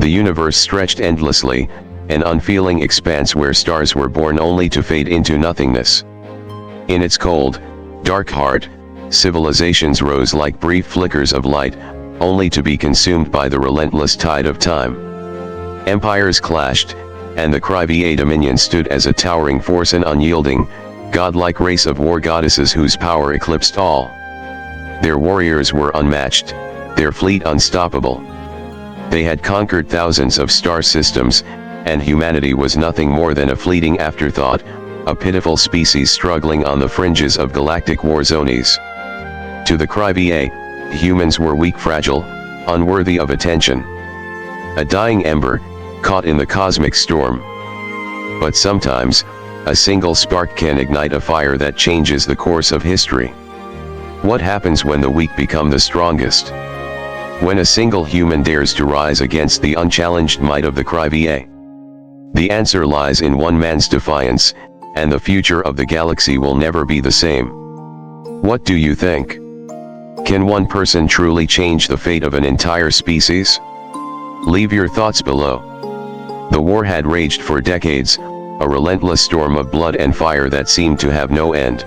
The universe stretched endlessly, an unfeeling expanse where stars were born only to fade into nothingness. In its cold, dark heart, civilizations rose like brief flickers of light, only to be consumed by the relentless tide of time. Empires clashed, and the Cryvea dominion stood as a towering force, an unyielding, godlike race of war goddesses whose power eclipsed all. Their warriors were unmatched, their fleet unstoppable. They had conquered thousands of star systems, and humanity was nothing more than a fleeting afterthought, a pitiful species struggling on the fringes of galactic war zones. To the Cryvea, humans were weak, fragile, unworthy of attention. A dying ember, caught in the cosmic storm. But sometimes, a single spark can ignite a fire that changes the course of history. What happens when the weak become the strongest? When a single human dares to rise against the unchallenged might of the Cryvea? The answer lies in one man's defiance, and the future of the galaxy will never be the same. What do you think? Can one person truly change the fate of an entire species? Leave your thoughts below. The war had raged for decades, a relentless storm of blood and fire that seemed to have no end.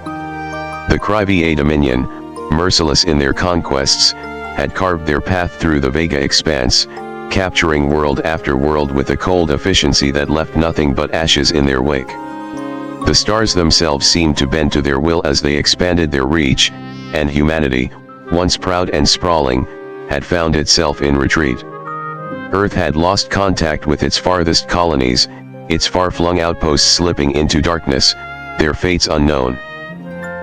The Cryvea dominion, merciless in their conquests, had carved their path through the Vega expanse, capturing world after world with a cold efficiency that left nothing but ashes in their wake. The stars themselves seemed to bend to their will as they expanded their reach, and humanity, once proud and sprawling, had found itself in retreat. Earth had lost contact with its farthest colonies, its far-flung outposts slipping into darkness, their fates unknown.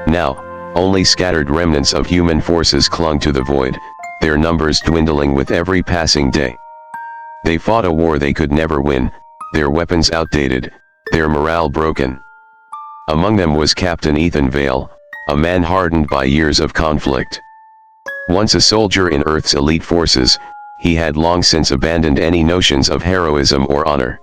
Now, only scattered remnants of human forces clung to the void, their numbers dwindling with every passing day. They fought a war they could never win, their weapons outdated, their morale broken. Among them was Captain Ethan Vale, a man hardened by years of conflict. Once a soldier in Earth's elite forces, he had long since abandoned any notions of heroism or honor.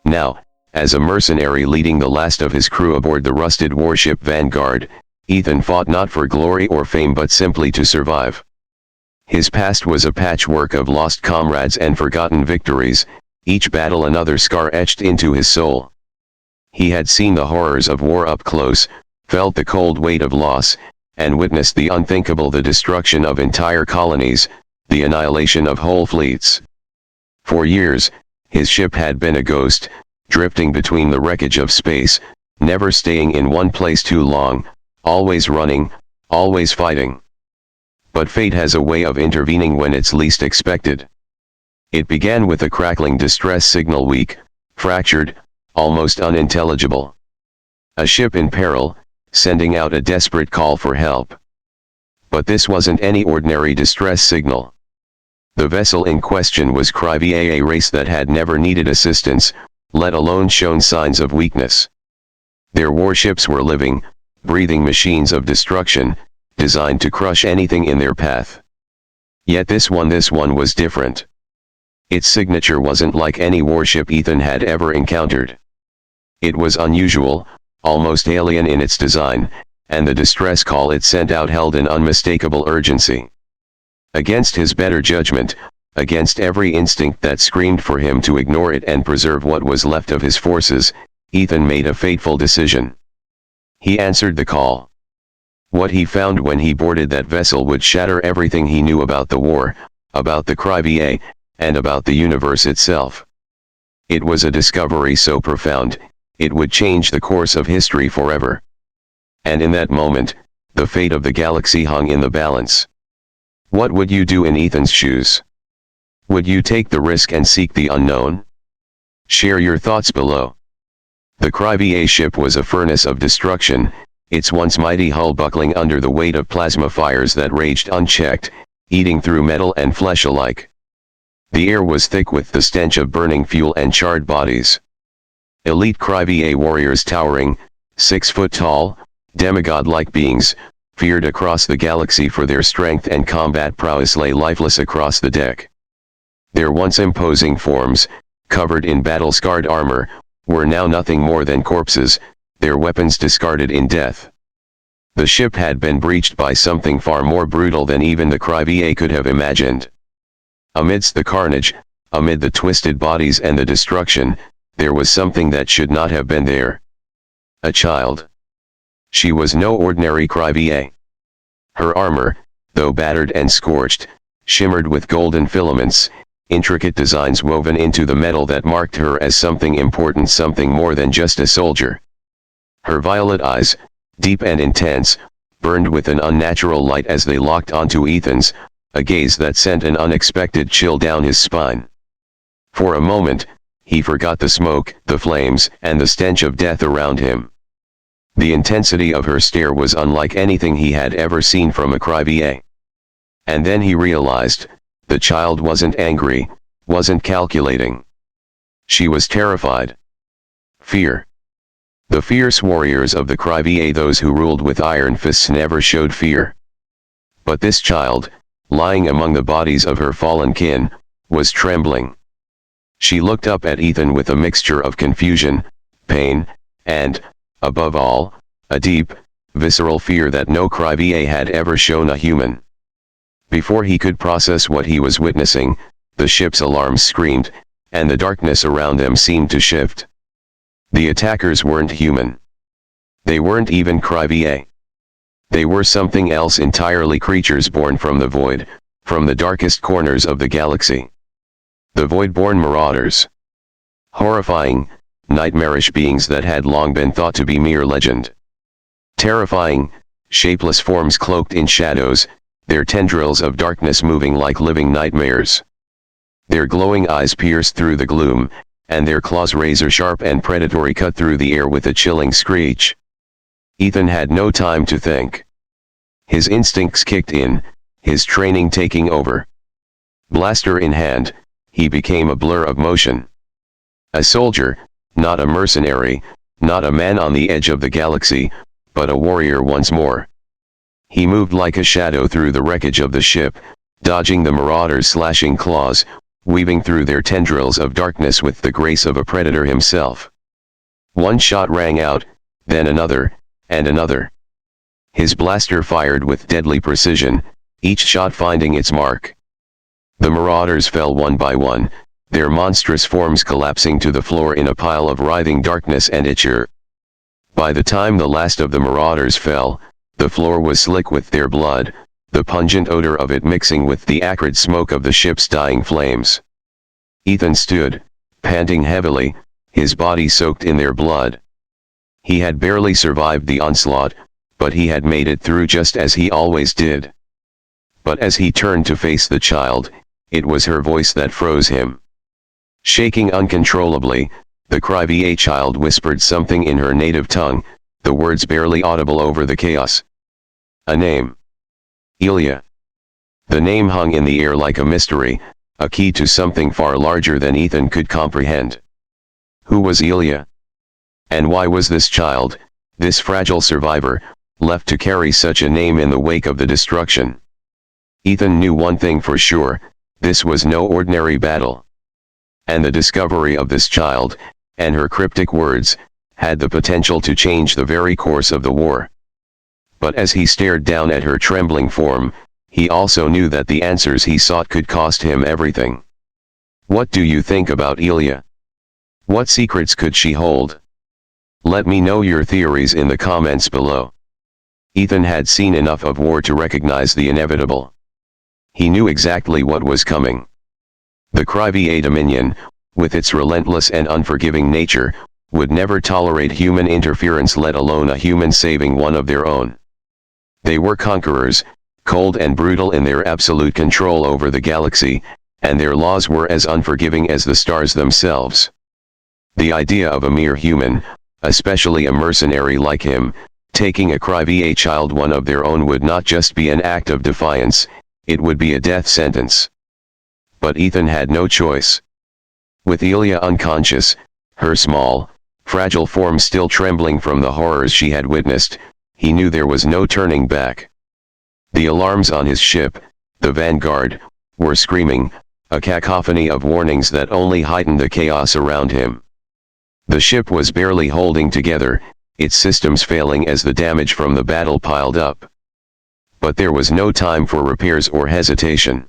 Now, as a mercenary leading the last of his crew aboard the rusted warship Vanguard, Ethan fought not for glory or fame but simply to survive. His past was a patchwork of lost comrades and forgotten victories, each battle another scar etched into his soul. He had seen the horrors of war up close, felt the cold weight of loss, and witnessed the unthinkable, the destruction of entire colonies, the annihilation of whole fleets. For years, his ship had been a ghost, drifting between the wreckage of space, never staying in one place too long, always running, always fighting. But fate has a way of intervening when it's least expected. It began with a crackling distress signal, weak, fractured, almost unintelligible. A ship in peril, sending out a desperate call for help. But this wasn't any ordinary distress signal. The vessel in question was Cryvea, a race that had never needed assistance, let alone shown signs of weakness. Their warships were living, breathing machines of destruction, designed to crush anything in their path. Yet this one was different. Its signature wasn't like any warship Ethan had ever encountered. It was unusual, almost alien in its design, and the distress call it sent out held an unmistakable urgency. Against his better judgment, against every instinct that screamed for him to ignore it and preserve what was left of his forces, Ethan made a fateful decision. He answered the call. What he found when he boarded that vessel would shatter everything he knew about the war, about the Cryvea, and about the universe itself. It was a discovery so profound, it would change the course of history forever. And in that moment, the fate of the galaxy hung in the balance. What would you do in Ethan's shoes? Would you take the risk and seek the unknown? Share your thoughts below. The Cryvea ship was a furnace of destruction, its once mighty hull buckling under the weight of plasma fires that raged unchecked, eating through metal and flesh alike. The air was thick with the stench of burning fuel and charred bodies. Elite Cryvea warriors, towering, 6 foot tall, demigod-like beings, feared across the galaxy for their strength and combat prowess, lay lifeless across the deck. Their once imposing forms, covered in battle-scarred armor, were now nothing more than corpses, their weapons discarded in death. The ship had been breached by something far more brutal than even the Cryvea could have imagined. Amidst the carnage, amid the twisted bodies and the destruction, there was something that should not have been there. A child. She was no ordinary cryva. Her armor, though battered and scorched, shimmered with golden filaments, intricate designs woven into the metal that marked her as something important, something more than just a soldier. Her violet eyes, deep and intense, burned with an unnatural light as they locked onto Ethan's, a gaze that sent an unexpected chill down his spine. For a moment, he forgot the smoke, the flames, and the stench of death around him. The intensity of her stare was unlike anything he had ever seen from a cryva. And then he realized, the child wasn't angry, wasn't calculating. She was terrified. Fear. The fierce warriors of the cryva, those who ruled with iron fists, never showed fear. But this child, lying among the bodies of her fallen kin, was trembling. She looked up at Ethan with a mixture of confusion, pain, and, above all, a deep, visceral fear that no cryva had ever shown a human. Before he could process what he was witnessing, the ship's alarms screamed, and the darkness around them seemed to shift. The attackers weren't human. They weren't even cryva. They were something else entirely, creatures born from the void, from the darkest corners of the galaxy. The void-born marauders. Horrifying, nightmarish beings that had long been thought to be mere legend. Terrifying, shapeless forms cloaked in shadows, their tendrils of darkness moving like living nightmares. Their glowing eyes pierced through the gloom, and their claws razor-sharp and predatory cut through the air with a chilling screech. Ethan had no time to think. His instincts kicked in, his training taking over. Blaster in hand, he became a blur of motion. A soldier, not a mercenary, not a man on the edge of the galaxy, but a warrior once more. He moved like a shadow through the wreckage of the ship, dodging the marauders' slashing claws, weaving through their tendrils of darkness with the grace of a predator himself. One shot rang out, then another, and another. His blaster fired with deadly precision, each shot finding its mark. The marauders fell one by one, their monstrous forms collapsing to the floor in a pile of writhing darkness and ichor. By the time the last of the marauders fell, the floor was slick with their blood, the pungent odor of it mixing with the acrid smoke of the ship's dying flames. Ethan stood, panting heavily, his body soaked in their blood. He had barely survived the onslaught, but he had made it through just as he always did. But as he turned to face the child, it was her voice that froze him. Shaking uncontrollably, the cryva child whispered something in her native tongue, the words barely audible over the chaos. A name. Ilya. The name hung in the air like a mystery, a key to something far larger than Ethan could comprehend. Who was Ilya? And why was this child, this fragile survivor, left to carry such a name in the wake of the destruction? Ethan knew one thing for sure, this was no ordinary battle. And the discovery of this child, and her cryptic words, had the potential to change the very course of the war. But as he stared down at her trembling form, he also knew that the answers he sought could cost him everything. What do you think about Ilya? What secrets could she hold? Let me know your theories in the comments below. Ethan had seen enough of war to recognize the inevitable. He knew exactly what was coming. The cryva Dominion, with its relentless and unforgiving nature, would never tolerate human interference, let alone a human saving one of their own. They were conquerors, cold and brutal in their absolute control over the galaxy, and their laws were as unforgiving as the stars themselves. The idea of a mere human, especially a mercenary like him, taking a cryva child, one of their own, would not just be an act of defiance, it would be a death sentence. But Ethan had no choice. With Ilya unconscious, her small, fragile form still trembling from the horrors she had witnessed, he knew there was no turning back. The alarms on his ship, the Vanguard, were screaming, a cacophony of warnings that only heightened the chaos around him. The ship was barely holding together, its systems failing as the damage from the battle piled up. But there was no time for repairs or hesitation.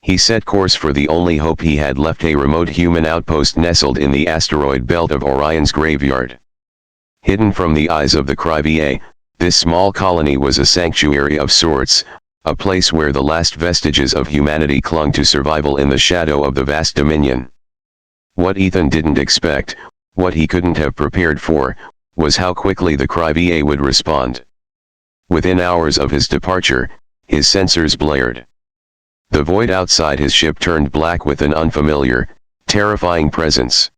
He set course for the only hope he had left, a remote human outpost nestled in the asteroid belt of Orion's graveyard. Hidden from the eyes of the Kryvia, this small colony was a sanctuary of sorts, a place where the last vestiges of humanity clung to survival in the shadow of the vast dominion. What Ethan didn't expect, what he couldn't have prepared for, was how quickly the Kryvia would respond. Within hours of his departure, his sensors blared. The void outside his ship turned black with an unfamiliar, terrifying presence.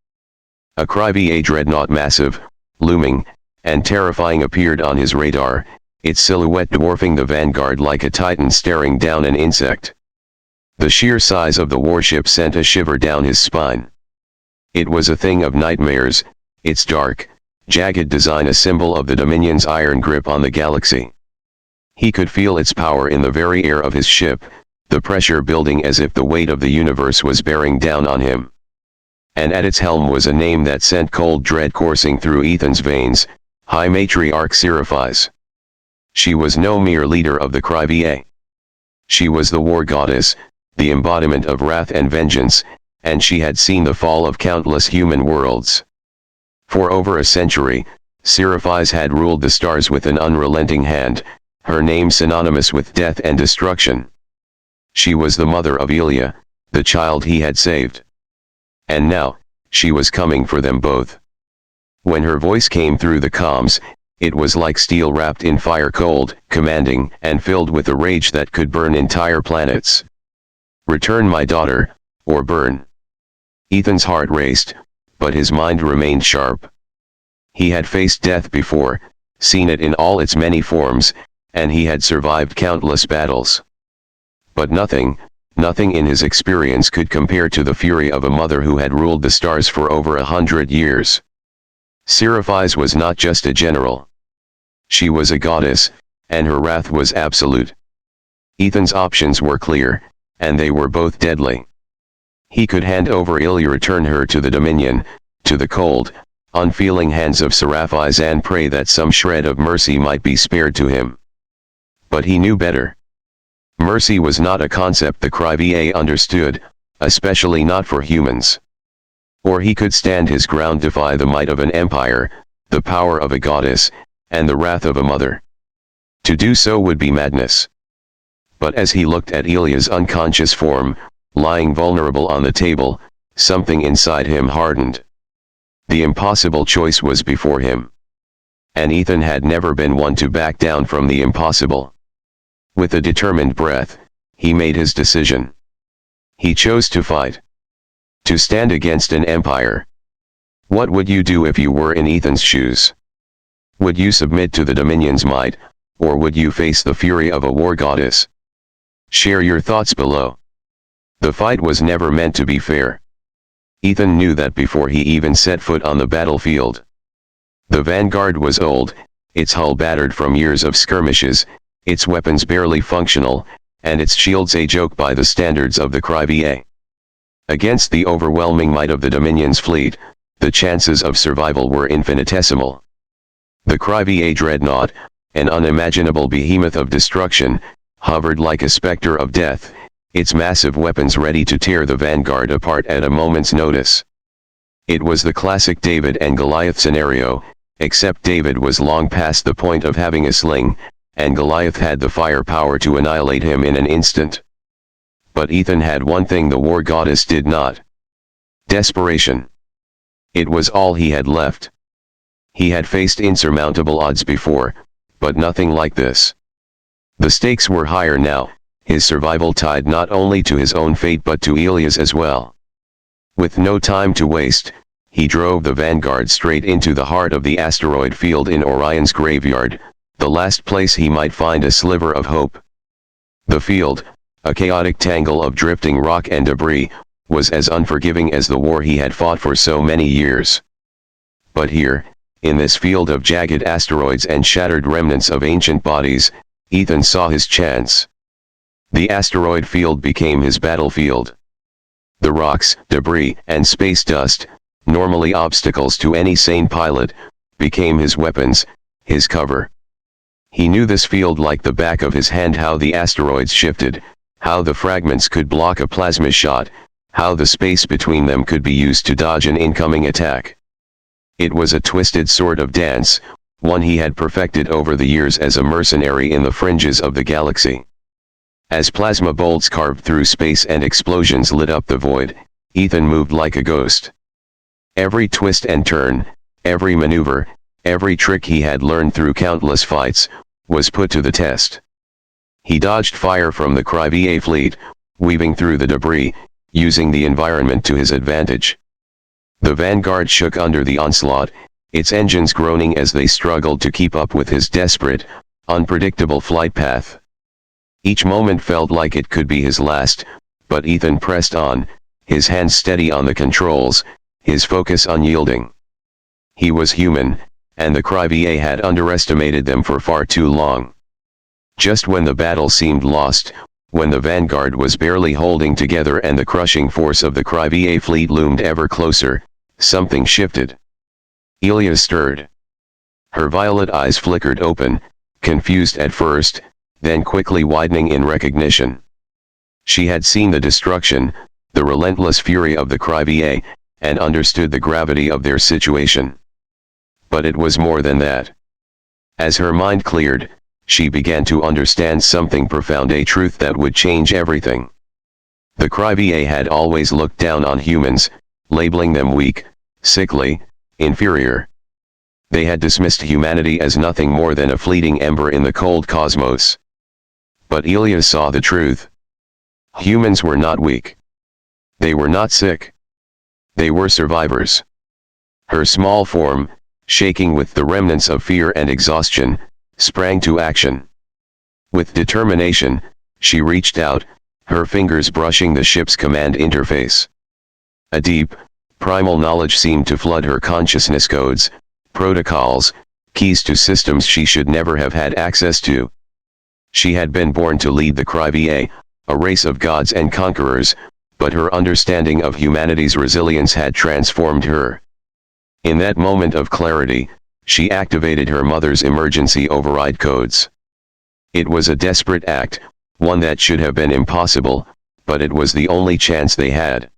A Kryvia dreadnought, massive, looming, and terrifying, appeared on his radar, its silhouette dwarfing the Vanguard like a titan staring down an insect. The sheer size of the warship sent a shiver down his spine. It was a thing of nightmares, its dark, jagged design a symbol of the Dominion's iron grip on the galaxy. He could feel its power in the very air of his ship, the pressure building as if the weight of the universe was bearing down on him. And at its helm was a name that sent cold dread coursing through Ethan's veins: High Matriarch Sci-fi. She was no mere leader of the Kryvia. She was the war goddess, the embodiment of wrath and vengeance, and she had seen the fall of countless human worlds. For over a century, Sci-fi had ruled the stars with an unrelenting hand, her name synonymous with death and destruction. She was the mother of Ilya, the child he had saved. And now, she was coming for them both. When her voice came through the comms, it was like steel wrapped in fire, cold, commanding, and filled with a rage that could burn entire planets. Return, my daughter, or burn. Ethan's heart raced, but his mind remained sharp. He had faced death before, seen it in all its many forms, and he had survived countless battles. But nothing in his experience could compare to the fury of a mother who had ruled the stars for over 100 years. Sci-fi was not just a general. She was a goddess, and her wrath was absolute. Ethan's options were clear, and they were both deadly. He could hand over Ilya, return her to the Dominion, to the cold, unfeeling hands of Sci-fi, and pray that some shred of mercy might be spared to him. But he knew better. Mercy was not a concept the Kryvia understood, especially not for humans. Or he could stand his ground, defy the might of an empire, the power of a goddess, and the wrath of a mother. To do so would be madness. But as he looked at Ilya's unconscious form, lying vulnerable on the table, something inside him hardened. The impossible choice was before him. And Ethan had never been one to back down from the impossible. With a determined breath, he made his decision. He chose to fight. To stand against an empire. What would you do if you were in Ethan's shoes? Would you submit to the Dominion's might, or would you face the fury of a war goddess? Share your thoughts below. The fight was never meant to be fair. Ethan knew that before he even set foot on the battlefield. The Vanguard was old, its hull battered from years of skirmishes, its weapons barely functional, and its shields a joke by the standards of the Kryvia. Against the overwhelming might of the Dominion's fleet, the chances of survival were infinitesimal. The Kryvia dreadnought, an unimaginable behemoth of destruction, hovered like a specter of death, its massive weapons ready to tear the Vanguard apart at a moment's notice. It was the classic David and Goliath scenario, except David was long past the point of having a sling, and Goliath had the firepower to annihilate him in an instant. But Ethan had one thing the war goddess did not. Desperation. It was all he had left. He had faced insurmountable odds before, but nothing like this. The stakes were higher now, his survival tied not only to his own fate but to Ilya's as well. With no time to waste, he drove the Vanguard straight into the heart of the asteroid field in Orion's graveyard, the last place he might find a sliver of hope. The field, a chaotic tangle of drifting rock and debris, was as unforgiving as the war he had fought for so many years. But here, in this field of jagged asteroids and shattered remnants of ancient bodies, Ethan saw his chance. The asteroid field became his battlefield. The rocks, debris, and space dust, normally obstacles to any sane pilot, became his weapons, his cover. He knew this field like the back of his hand, how the asteroids shifted, how the fragments could block a plasma shot, how the space between them could be used to dodge an incoming attack. It was a twisted sort of dance, one he had perfected over the years as a mercenary in the fringes of the galaxy. As plasma bolts carved through space and explosions lit up the void, Ethan moved like a ghost. Every twist and turn, every maneuver, every trick he had learned through countless fights, was put to the test. He dodged fire from the Cry-VA fleet, weaving through the debris, using the environment to his advantage. The Vanguard shook under the onslaught, its engines groaning as they struggled to keep up with his desperate, unpredictable flight path. Each moment felt like it could be his last, but Ethan pressed on, his hands steady on the controls, his focus unyielding. He was human, and the Cry-VA had underestimated them for far too long. Just when the battle seemed lost, when the Vanguard was barely holding together and the crushing force of the Cry-VA fleet loomed ever closer, something shifted. Ilya stirred. Her violet eyes flickered open, confused at first, then quickly widening in recognition. She had seen the destruction, the relentless fury of the Cry-VA, and understood the gravity of their situation. But it was more than that. As her mind cleared, she began to understand something profound, a truth that would change everything. The Cry-VA had always looked down on humans, labeling them weak, sickly, inferior. They had dismissed humanity as nothing more than a fleeting ember in the cold cosmos. But Ilya saw the truth. Humans were not weak. They were not sick. They were survivors. Her small form, shaking with the remnants of fear and exhaustion, sprang to action. With determination, she reached out, her fingers brushing the ship's command interface. A deep, primal knowledge seemed to flood her consciousness, codes, protocols, keys to systems she should never have had access to. She had been born to lead the Cry-VA, a race of gods and conquerors, but her understanding of humanity's resilience had transformed her. In that moment of clarity, she activated her mother's emergency override codes. It was a desperate act, one that should have been impossible, but it was the only chance they had.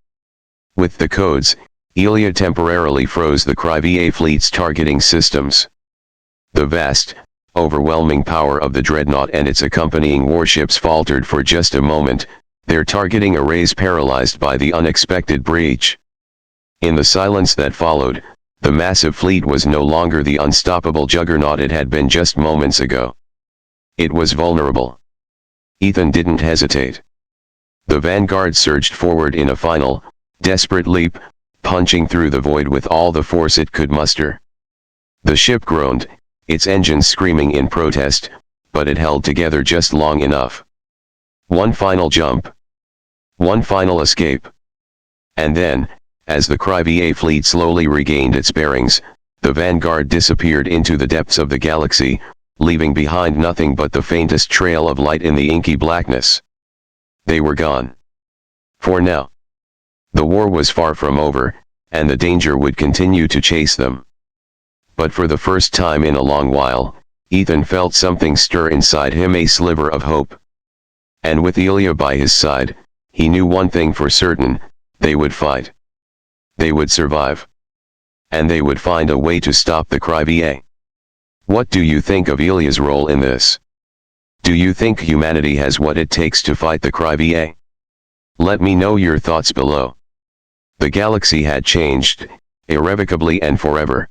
With the codes, Ilya temporarily froze the Cry-VA fleet's targeting systems. The vast, overwhelming power of the dreadnought and its accompanying warships faltered for just a moment, their targeting arrays paralyzed by the unexpected breach. In the silence that followed, the massive fleet was no longer the unstoppable juggernaut it had been just moments ago. It was vulnerable. Ethan didn't hesitate. The Vanguard surged forward in a final, desperate leap, punching through the void with all the force it could muster. The ship groaned, its engines screaming in protest, but it held together just long enough. One final jump. One final escape. And then, as the Cry-VA fleet slowly regained its bearings, the Vanguard disappeared into the depths of the galaxy, leaving behind nothing but the faintest trail of light in the inky blackness. They were gone. For now. The war was far from over, and the danger would continue to chase them. But for the first time in a long while, Ethan felt something stir inside him, a sliver of hope. And with Ilya by his side, he knew one thing for certain: they would fight. They would survive. And they would find a way to stop the Cry-VA. What do you think of Ilya's role in this? Do you think humanity has what it takes to fight the Cry-VA? Let me know your thoughts below. The galaxy had changed, irrevocably and forever.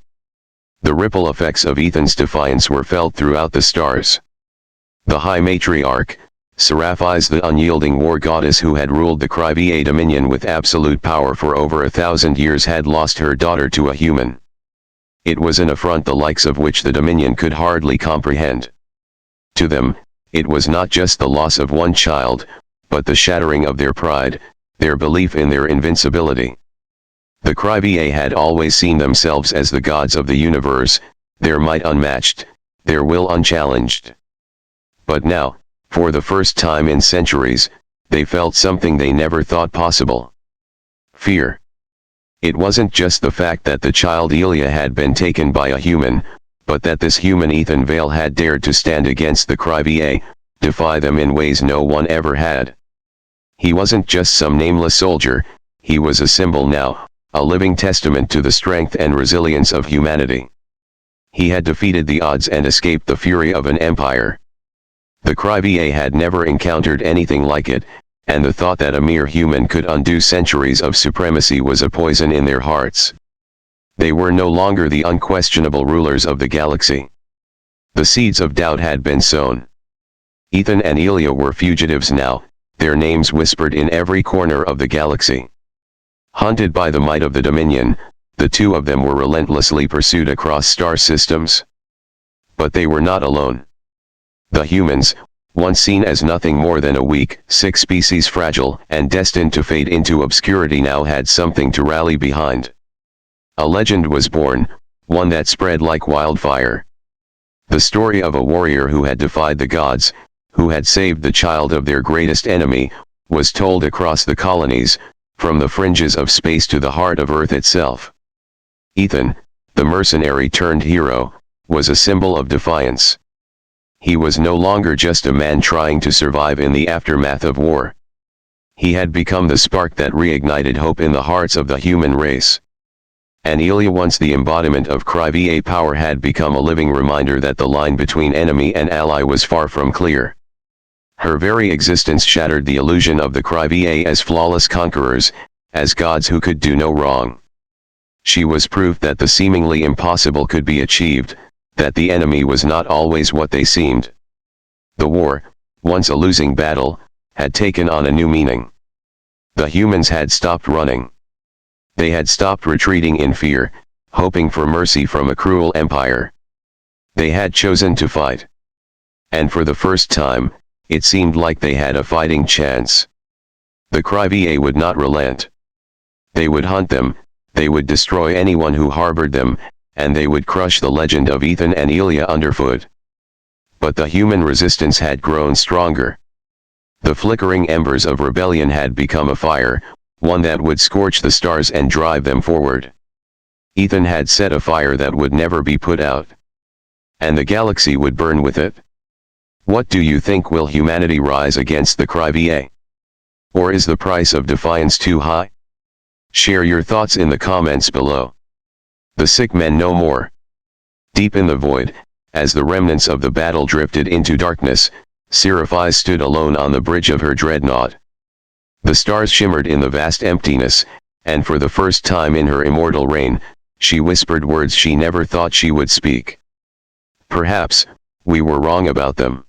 The ripple effects of Ethan's defiance were felt throughout the stars. The High Matriarch, Seraphis, the unyielding war goddess who had ruled the Cry-VA dominion with absolute power for over 1,000 years, had lost her daughter to a human. It was an affront the likes of which the dominion could hardly comprehend. To them, it was not just the loss of one child, but the shattering of their pride, their belief in their invincibility. The Cry-VA had always seen themselves as the gods of the universe, their might unmatched, their will unchallenged. But now, for the first time in centuries, they felt something they never thought possible. Fear. It wasn't just the fact that the child Ilya had been taken by a human, but that this human Ethan Vale had dared to stand against the Cry-VA, defy them in ways no one ever had. He wasn't just some nameless soldier, he was a symbol now, a living testament to the strength and resilience of humanity. He had defeated the odds and escaped the fury of an empire. The Cryvea had never encountered anything like it, and the thought that a mere human could undo centuries of supremacy was a poison in their hearts. They were no longer the unquestionable rulers of the galaxy. The seeds of doubt had been sown. Ethan and Elia were fugitives now, their names whispered in every corner of the galaxy. Hunted by the might of the Dominion, the two of them were relentlessly pursued across star systems. But they were not alone. The humans, once seen as nothing more than a weak, sick species, fragile and destined to fade into obscurity, now had something to rally behind. A legend was born, one that spread like wildfire. The story of a warrior who had defied the gods, who had saved the child of their greatest enemy, was told across the colonies, from the fringes of space to the heart of Earth itself. Ethan, the mercenary turned hero, was a symbol of defiance. He was no longer just a man trying to survive in the aftermath of war. He had become the spark that reignited hope in the hearts of the human race. And Elia, once the embodiment of Cryvea power, had become a living reminder that the line between enemy and ally was far from clear. Her very existence shattered the illusion of the Cryvea as flawless conquerors, as gods who could do no wrong. She was proof that the seemingly impossible could be achieved, that the enemy was not always what they seemed. The war, once a losing battle, had taken on a new meaning. The humans had stopped running. They had stopped retreating in fear, hoping for mercy from a cruel empire. They had chosen to fight. And for the first time, it seemed like they had a fighting chance. The Cryvea would not relent. They would hunt them, they would destroy anyone who harbored them, and they would crush the legend of Ethan and Elia underfoot. But the human resistance had grown stronger. The flickering embers of rebellion had become a fire, one that would scorch the stars and drive them forward. Ethan had set a fire that would never be put out. And the galaxy would burn with it. What do you think? Will humanity rise against the Cryvea? Or is the price of defiance too high? Share your thoughts in the comments below. The sick men no more. Deep in the void, as the remnants of the battle drifted into darkness, Sci-fi stood alone on the bridge of her dreadnought. The stars shimmered in the vast emptiness, and for the first time in her immortal reign, she whispered words she never thought she would speak. Perhaps, we were wrong about them.